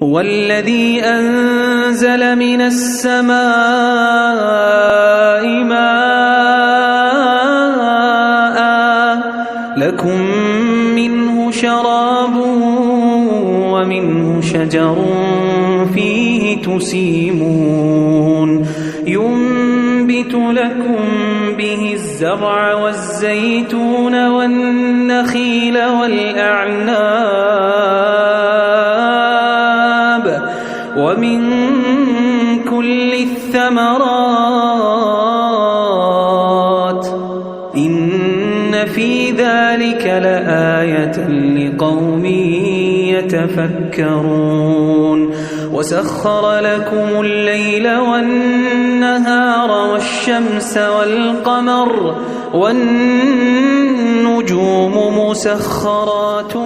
هو الذي أنزل من السماء ماء لكم منه شراب ومنه شجر فيه تسيمون ينبت لكم به الزرع والزيتون والنخيل والأعناب ومن كل الثمرات إن في ذلك لآية لقوم يتفكرون وسخر لكم الليل والنهار والشمس والقمر والنجوم مسخرات